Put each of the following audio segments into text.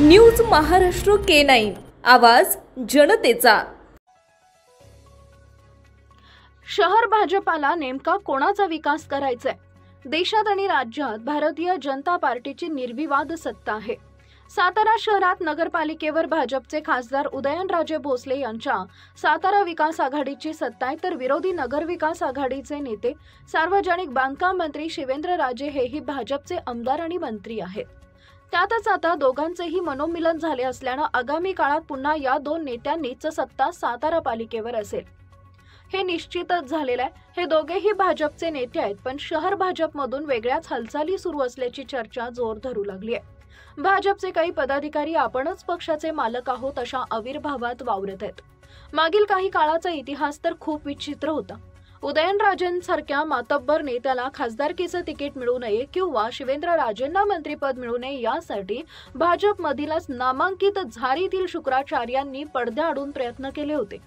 News Maharashtra K9 आवाज जनतेचा। शहर भाजपाला नेमका कोणाचा विकास करायचा आहे? देशात आणि राज्यात भारतीय जनता पार्टीची निर्विवाद सत्ता आहे। सातारा शहरात नगरपालिकेवर भाजपचे खासदार उदयनराजे भोसले यांच्या सातारा विकास आघाडीची सत्ता आहे, तर विरोधी नगर विकास आघाडीचे नेते सार्वजनिक बांधकाम मंत्री शिवेंद्रराजे हेही भाजपचे आमदार आणि मंत्री आहेत। त्यातच आता दोघांचेही मनोमिलन झाले असल्याने आगामी काळात पुन्हा या दोन नेत्यांनीच सत्ता सातारा पालिकेवर असेल हे निश्चितच झालेले आहे। हे दोघेही भाजपचे नेते आहेत, पण शहर भाजपमधून वेगळ्याच हालचाली सुरू असल्याची चर्चा जोर धरू लागली आहे। भाजपचे काही पदाधिकारी आपणच पक्षाचे मालक आहोत अशा आविर्भावात वावरत आहेत। मागील काही काळाचा इतिहास तर खूप विचित्र होता। उदयनराजेंसारख्या मातब्बर नेत्याला खासदारकीचे तिकीट मिळू नये किंवा शिवेंद्रराजेंना मंत्रिपद मिळू नये यासाठी भाजपमधीलच नामांकित झारीतील शुक्राचार्यांनी पडद्याआडून प्रयत्न केले होते।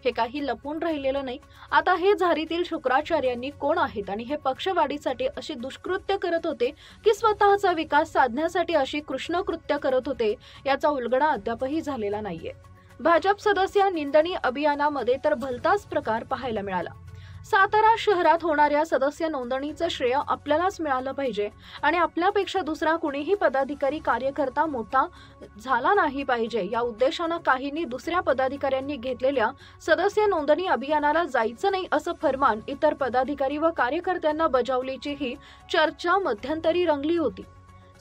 हे काही लपून राहिलेलं नाही। आता हे झारीतील शुक्राचार्यांनी कोण आहेत आणि हे पक्षवाढीसाठी अशी दुष्कृत्य करत होते की स्वतःचा विकास साधण्यासाठी अशी कृष्णकृत्य करत होते याचा उलगडा अद्यापही झालेला नाहीये। भाजप सदस्य निंदणी अभियानामध्ये तर भलताच प्रकार पाहायला मिळाला। सातारा शहरात होणाऱ्या सदस्य नोंदणीचं श्रेय आपल्यालाच मिळालं पाहिजे आणि आपल्यापेक्षा दुसरा कुणीही पदाधिकारी कार्यकर्ता मोठा झाला नाही पाहिजे या उद्देशाने काहींनी दुसऱ्या पदाधिकाऱ्यांनी घेतलेल्या सदस्य नोंदणी अभियानाला जायचं नाही असं फरमान इतर पदाधिकारी व कार्यकर्त्यांना बजावल्याची ही चर्चा मध्यंतरी रंगली होती।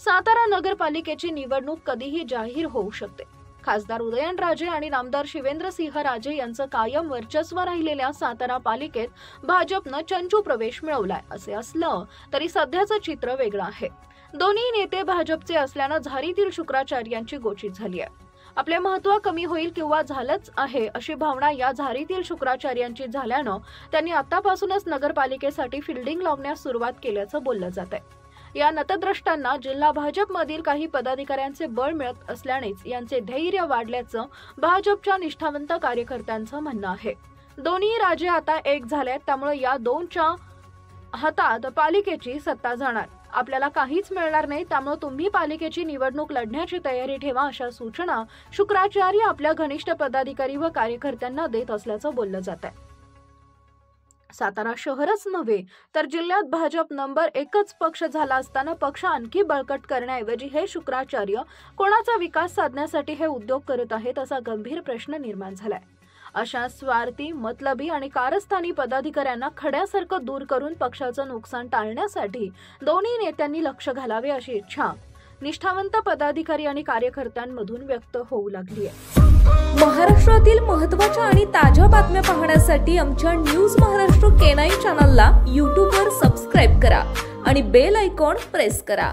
सातारा नगरपालिकेची निवडणूक कधीही जाहीर होऊ शकते। खासदार उदयनराजे आणि नामदार शिवेंद्रसिंहराजे यांचं कायम वर्चस्व राहिलेल्या सातारा पालिकेत भाजपनं चंचू प्रवेश मिळवलाय। असे असलं तरी सध्याचं चित्र वेगळं आहे। दोन्ही नेते भाजपचे असल्यानं झारीतील शुक्राचार्यांची गोचित झाली आहे। आपले महत्त्व कमी होईल किंवा झालंच आहे अशी भावना या झारीतील शुक्राचार्यांची झाल्यानं त्यांनी आतापासूनच नगरपालिकेसाठी फिल्डिंग लावण्यास सुरुवात केल्याचं बोललं जात आहे। या नतद्रष्टांना जिल्हा भाजपमधील काही पदाधिकाऱ्यांचे बळ मिळत असल्यानेच यांचे धैर्य वाढल्याचं भाजपच्या निष्ठावंत कार्यकर्त्यांचं म्हणणं आहे। दोन्ही राजे आता एक झालेत, त्यामुळे या दोनच्या हातात पालिकेची सत्ता जाणार। आपल्याला काहीच मिळणार नाही, त्यामुळे तुम्ही पालिकेची निवडणूक लढण्याची तयारी ठेवा अशा सूचना शुक्राचार्य आपल्या घनिष्ठ पदाधिकारी व कार्यकर्त्यांना देत असल्याचं बोललं जात आहे। सातारा शहरच नव्हे तर जिल्ह्यात भाजप नंबर 1च पक्ष झाला असताना पक्ष आणखी बळकट करण्याऐवजी हे शुक्राचार्य कोणाचा विकास साधण्यासाठी हे उद्योग करत आहेत असा गंभीर प्रश्न निर्माण झालाय। अशा स्वार्थी, मतलबी आणि कारस्थानी पदाधिकाऱ्यांना खड्यासारखं दूर करून पक्षाचं नुकसान टाळण्यासाठी दोन्ही नेत्यांनी लक्ष घालावे अशी इच्छा निष्ठावंत पदाधिकारी आणि कार्यकर्त्यांमधून व्यक्त होऊ लागली आहे। महाराष्ट्रातील महत्त्वाच्या आणि ताज्या बातम्या पाहण्यासाठी आमच्या न्यूज महाराष्ट्र K9 चॅनलला YouTube वर सबस्क्राइब करा आणि बेल आयकॉन प्रेस करा।